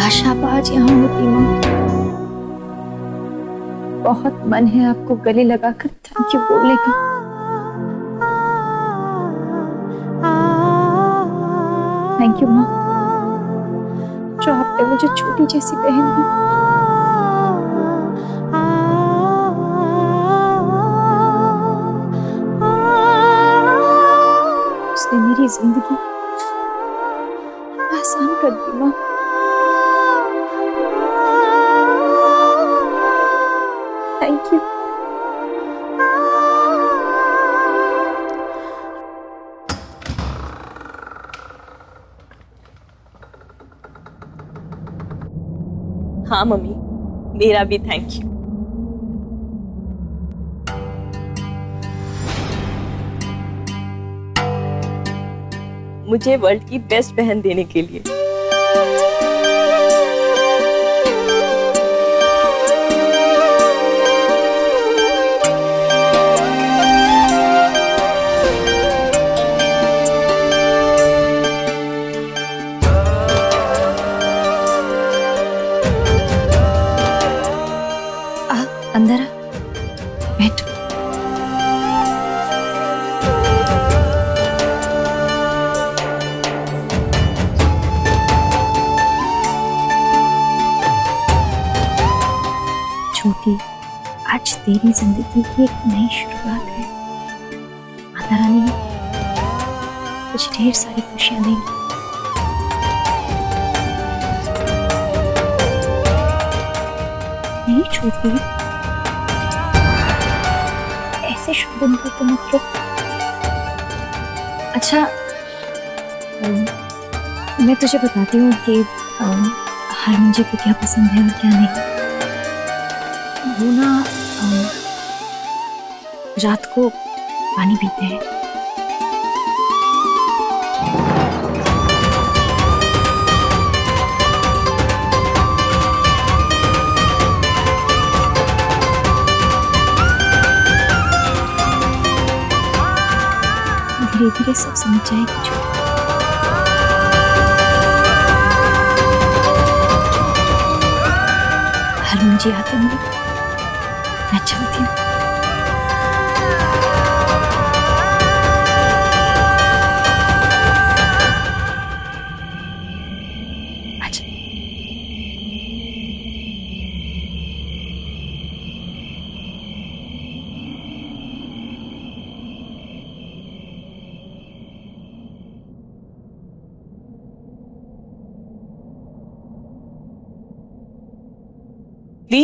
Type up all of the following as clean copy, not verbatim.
काश आप आज यहाँ होती माँ। बहुत मन है आपको गले लगाकर थैंक यू बोलने का। थैंक यू माँ, जो आपने मुझे छोटी जैसी बहन दी। उसने मेरी जिंदगी आसान कर दी माँ। Thank you. हाँ मम्मी, मेरा भी थैंक यू। मुझे वर्ल्ड की बेस्ट बहन देने के लिए। अंदर आ, बैठ। छोटी, आज तेरी जिंदगी की एक नई शुरुआत है। माता रानी कुछ ढेर सारी खुशियां देंगी। नहीं छोटी, ऐसे शुभ दिन पर तो मत रो। अच्छा, मैं तुझे बताती हूँ कि हरमन को क्या पसंद है और क्या नहीं। वो ना रात को पानी पीते हैं। धीरे धीरे सब समझ जाएगी छोटी। हरमन जी आते होंगे, मैं चलती हूँ। अच्छा, ली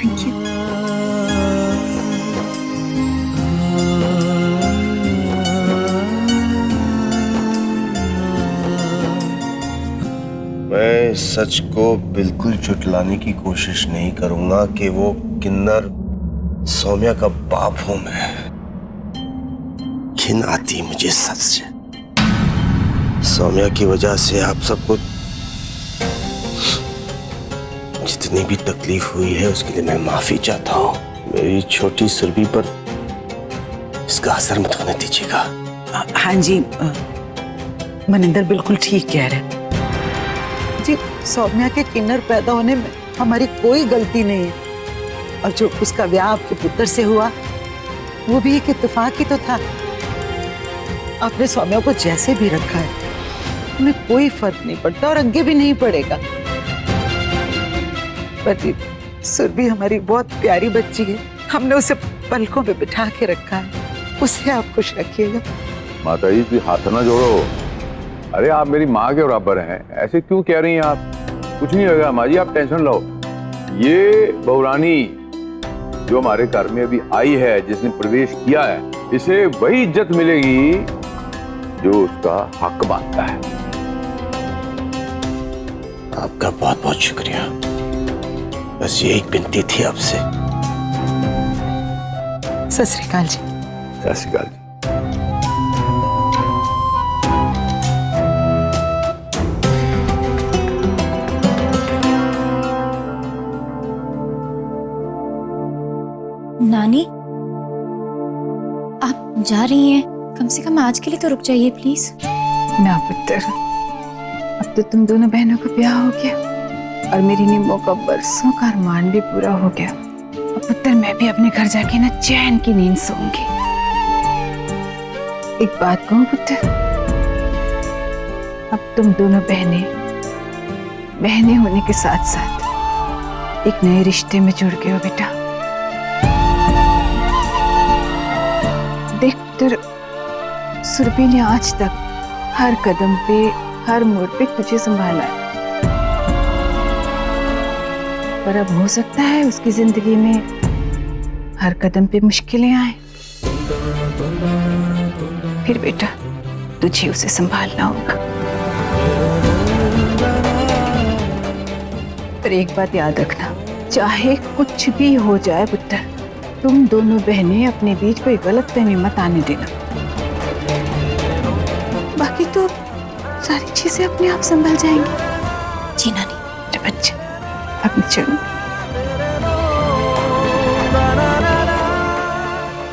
थैंक यू। मैं सच को बिल्कुल झुठलाने की कोशिश नहीं करूंगा कि वो किन्नर सौम्या का बाप हूं मैं। घिन आती मुझे सच से। सौम्या की वजह से आप सबको जितनी भी तकलीफ हुई है उसके लिए मैं माफी चाहता हूँ। मेरी छोटी सुरभि पर इसका असर मत होने दीजिएगा। हाँ जी, मनिंदर बिल्कुल ठीक कह रहे जी। सौम्या के किन्नर पैदा होने में हमारी कोई गलती नहीं है, और जो उसका ब्याह आपके पुत्र से हुआ वो भी एक इत्तेफाक ही तो था। आपने सौम्या को जैसे भी रखा है हमें कोई फर्क नहीं पड़ता और आगे भी नहीं पड़ेगा। पर सुरभि हमारी बहुत प्यारी बच्ची है, हमने उसे पलकों पे बिठा के रखा है, उसे आप खुश रखिएगा। माता जी तुम हाथ ना जोड़ो। अरे आप मेरी माँ के बराबर हैं, ऐसे क्यों कह रही हैं आप? कुछ नहीं होगा माँ जी, आप टेंशन लो। ये बहुरानी जो हमारे घर में अभी आई है, जिसने प्रवेश किया है, इसे वही इज्जत मिलेगी जो उसका हक बनता है। आपका बहुत बहुत शुक्रिया। बस ये एक विनती थी आपसे। सत श्री अकाल जी। सत श्री अकाल जी। नानी, आप जा रही हैं, कम से कम आज के लिए तो रुक जाइए प्लीज। ना पुत्र, अब तो तुम दोनों बहनों का ब्याह हो गया और मेरी निम्मो का बरसों का अरमान भी पूरा हो गया। अब पुत्र मैं भी अपने घर जाके ना चैन की नींद सोऊंगी। एक बात कहूं पुत्र, अब तुम दोनों बहनें होने के साथ साथ एक नए रिश्ते में जुड़ गए हो बेटा। देख पुत्र, सुरभि ने आज तक हर कदम पे, हर मोड़ पे तुझे संभाला है, पर अब हो सकता है उसकी जिंदगी में हर कदम पे मुश्किलें आए, फिर बेटा तुझे उसे संभालना होगा। पर एक बात याद रखना, चाहे कुछ भी हो जाए पुत्र, तुम दोनों बहनें अपने बीच कोई गलतफहमी मत आने देना। बाकी तो सारी चीजें अपने आप संभल जाएंगी। जी नानी। मेरे बच्चे, अपने चलो।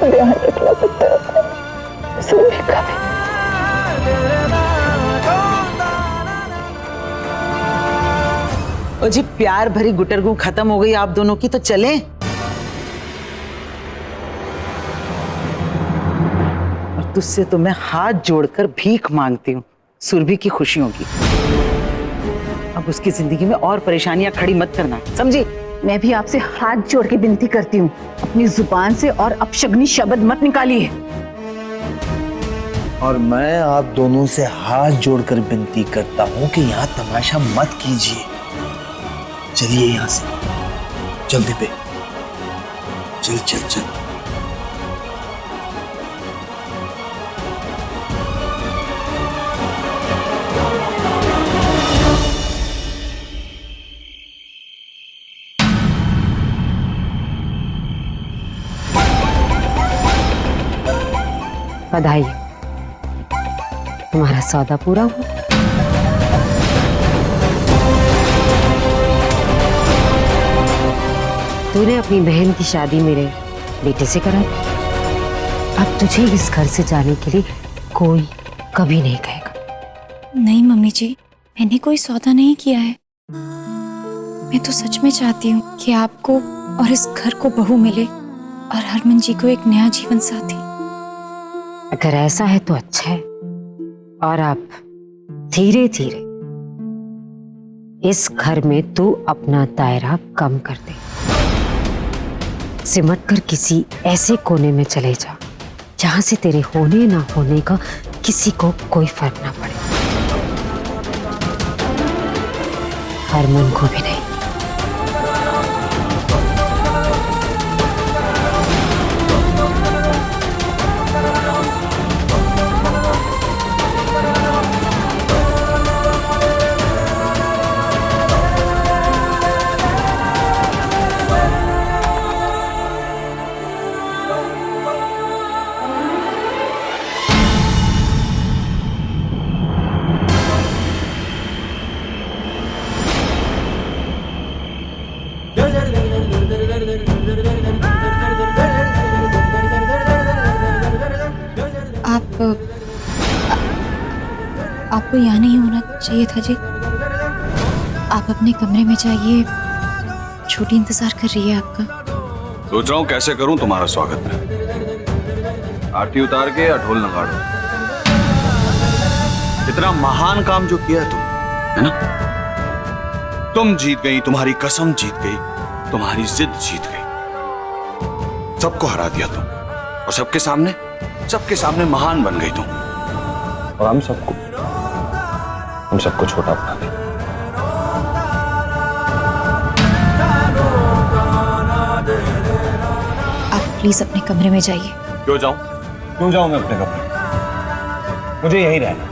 ध्यान रखना पुत्र, सुरभि का भी। ओ जी, प्यार भरी गुटरगू खत्म हो गई आप दोनों की, तो चलें। और तुझसे तो मैं हाथ जोड़कर भीख मांगती हूँ सुरभि की खुशियों की। अब उसकी जिंदगी में और परेशानियां खड़ी मत करना, समझी? मैं भी आपसे हाथ जोड़ के विनती करती हूँ, अपनी जुबान से और अपशगुनी शब्द मत निकालिए। और मैं आप दोनों से हाथ जोड़कर विनती करता हूँ कि यहाँ तमाशा मत कीजिए। चलिए यहाँ से, जल्दी पे, चल चल चल। बधाई, तुम्हारा सौदा पूरा हुआ। तूने अपनी बहन की शादी मेरे बेटे से कराई। अब तुझे इस घर से जाने के लिए कोई कभी नहीं कहेगा। नहीं मम्मी जी, मैंने कोई सौदा नहीं किया है। मैं तो सच में चाहती हूँ कि आपको और इस घर को बहू मिले और हरमन जी को एक नया जीवन साथी। अगर ऐसा है तो अच्छा है, और आप धीरे धीरे इस घर में तू अपना दायरा कम कर दे। सिमट कर किसी ऐसे कोने में चले जा जहां से तेरे होने ना होने का किसी को कोई फर्क ना पड़े, हरमन को भी नहीं। आपको यहाँ नहीं होना चाहिए था जी। आप अपने कमरे में जाइए, छोटी इंतजार कर रही है आपका। सोच रहा हूँ कैसे करूं तुम्हारा स्वागत में। आरती उतार के या ढोल नगाड़ो। इतना महान काम जो किया है तुम, है ना? तुम जीत गई, तुम्हारी कसम जीत गई, तुम्हारी जिद जीत गई। सबको हरा दिया तुम, और सबके सामने महान बन गई तुम। और हम सबको छोटा बना दिया। आप प्लीज अपने कमरे में जाइए। क्यों जाऊं मैं अपने कमरे? मुझे यहीं रहना।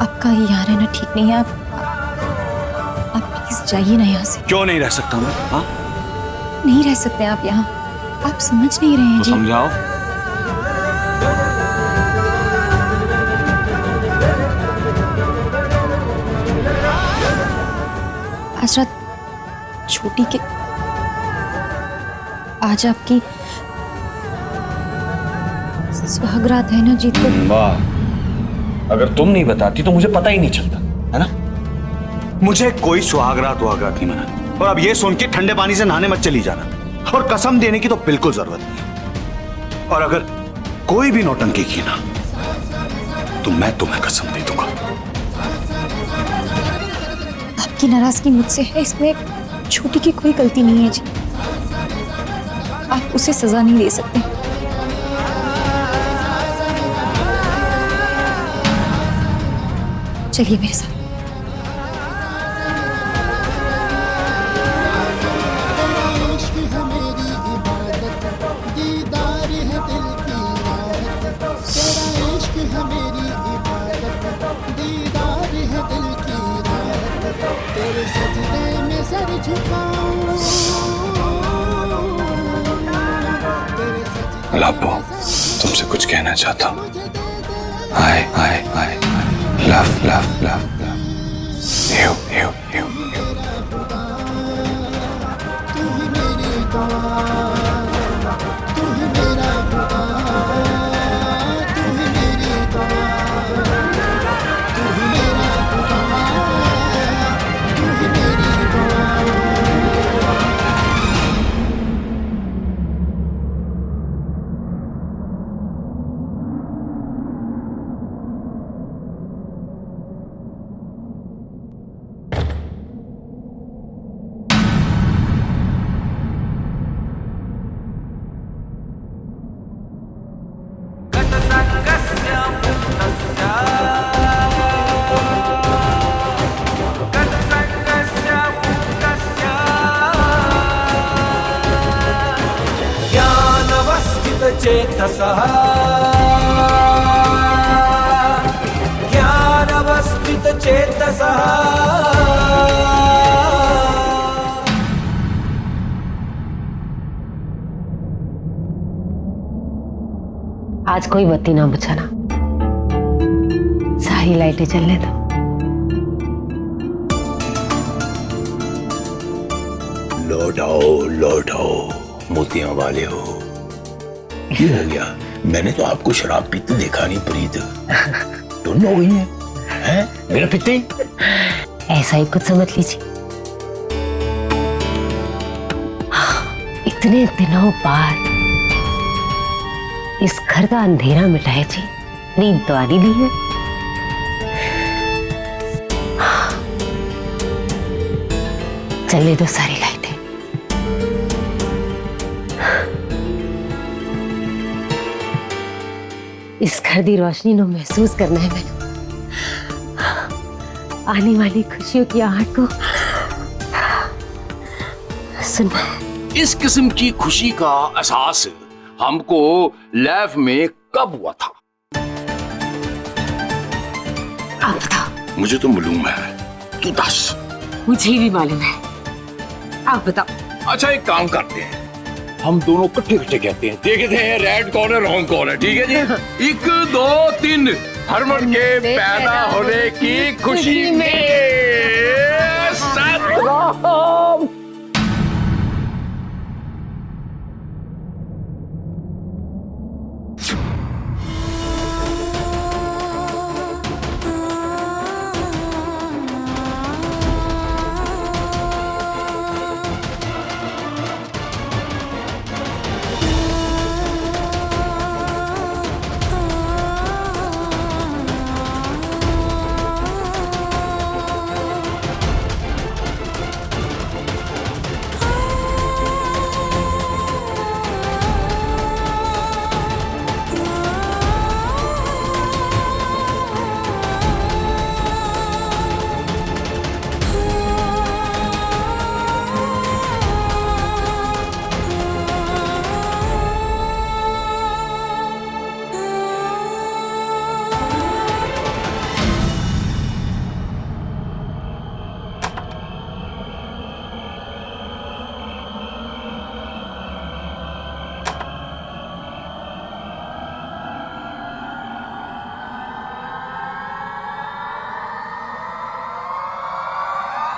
आपका यहाँ रहना ठीक नहीं है। प्लीज जाइए ना यहाँ से। क्यों नहीं रह सकता मैं? हाँ, नहीं रह सकते आप यहाँ, आप समझ नहीं रहे हैं तो जी। समझाओ। आज रात छोटी के, आज आपकी सुहागरात है ना जीत को। वाह, अगर तुम नहीं बताती तो मुझे पता ही नहीं चलता, है ना? मुझे कोई सुहागरात वहागरात नहीं मना। और अब ये सुन के ठंडे पानी से नहाने मत चली जाना, और कसम देने की तो बिल्कुल जरूरत नहीं। और अगर कोई भी नौटंकी की ना, तो मैं तुम्हें कसम दे दूंगा। आपकी नाराजगी मुझसे है, इसमें छोटी की कोई गलती नहीं है जी। आप उसे सजा नहीं दे सकते। चलिए मेरे साथ। लापो, तुमसे कुछ कहना चाहता हूँ। I love you. चेतसः ज्ञानवस्थित चेतसः। आज कोई बत्ती ना बुझाना, सारी लाइटें जलने दो। लौट आओ मोतियां वाले हो। क्यों हो गया? मैंने तो आपको शराब पीते देखा नहीं प्रीत। तुम हो गई हैं? मेरा पीते? ऐसा ही कुछ समझ लीजिए। इतने दिनों बाद इस घर का अंधेरा मिटा है जी, नींद तो आनी नहीं है। चलने दो सारी लाइटें। इस घर की रोशनी को महसूस करना है मैंने। आने वाली खुशियों की आहट को सुनना है। इस किस्म की खुशी का एहसास हमको लैब में कब हुआ था? आप बताओ। मुझे तो मालूम है, तू दस। मुझे भी मालूम है, आप बताओ। अच्छा, एक काम करते हैं, हम दोनों इकट्ठे कहते हैं, देखते हैं रेड कौन है रॉन्ग कौन है। ठीक है जी? 1 2 3। हरमन के पैदा होने की खुशी में सतराम।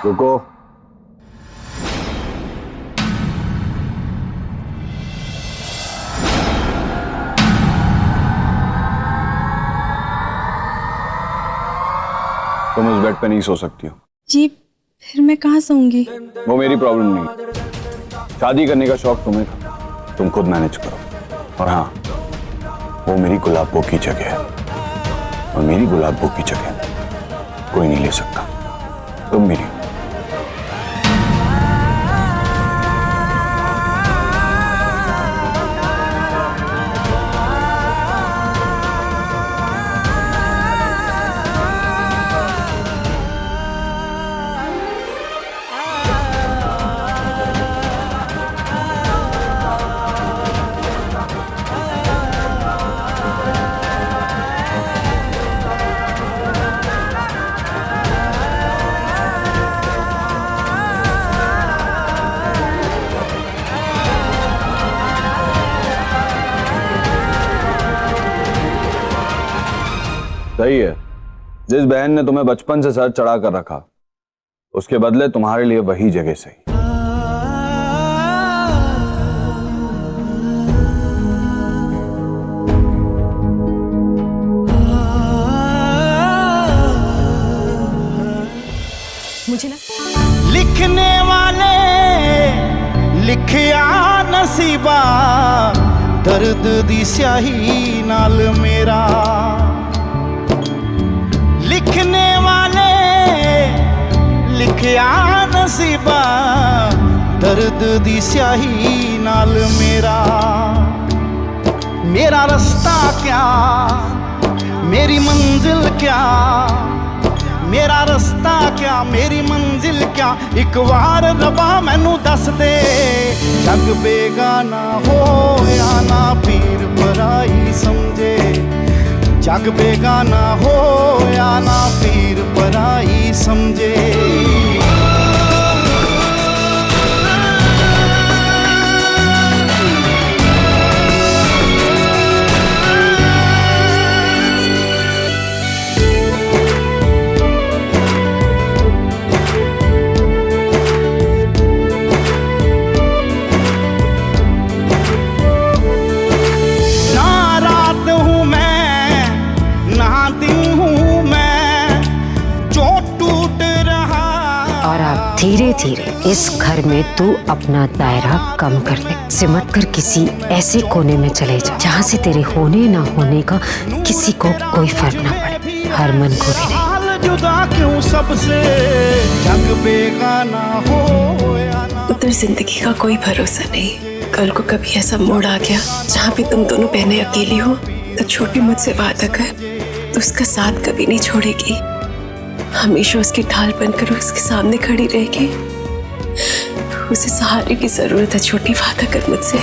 रुको। तुम उस बेड पे नहीं सो सकती हो। जी फिर मैं कहाँ सोऊंगी? वो मेरी प्रॉब्लम नहीं। शादी करने का शौक तुम्हें था, तुम खुद मैनेज करो। और हाँ, वो मेरी गुलाबो की जगह है, और मेरी गुलाबो की जगह कोई नहीं ले सकता, तुम भी नहीं। सही है, जिस बहन ने तुम्हें बचपन से सर चढ़ा कर रखा, उसके बदले तुम्हारे लिए वही जगह सही। मुझे ना लिखने वाले लिखिया नसीबा दर्द दी स्याही नाल मेरा। लिखने वाले लिखिया नसीबा दर्द दी स्याही नाल मेरा। मेरा रास्ता क्या मेरी मंजिल क्या, मेरा रास्ता क्या मेरी मंजिल क्या, एक बार रबा मैनू दस दे। जग बेगाना हो या ना पीर पराई समझे, जग बेगाना हो या ना पीर पराई समझे। धीरे धीरे इस घर में तू अपना दायरा कम कर दे, सिमट कर किसी ऐसे कोने में चले जा जहाँ से तेरे होने ना होने का किसी को कोई फर्क ना पड़े, हरमन को भी नहीं। जुदा क्यों सबसे, जग बेगाना हो या ना। उधर जिंदगी का कोई भरोसा नहीं। कल को कभी ऐसा मोड़ आ गया जहाँ पे तुम दोनों बहनें अकेली हो, तो छोटी मुझसे वादा कर तो उसका साथ कभी नहीं छोड़ेगी, हमेशा उसकी ढाल बनकर उसके सामने खड़ी रहेगी। उसे सहारे की जरूरत है छोटी, वादा कर मुझसे।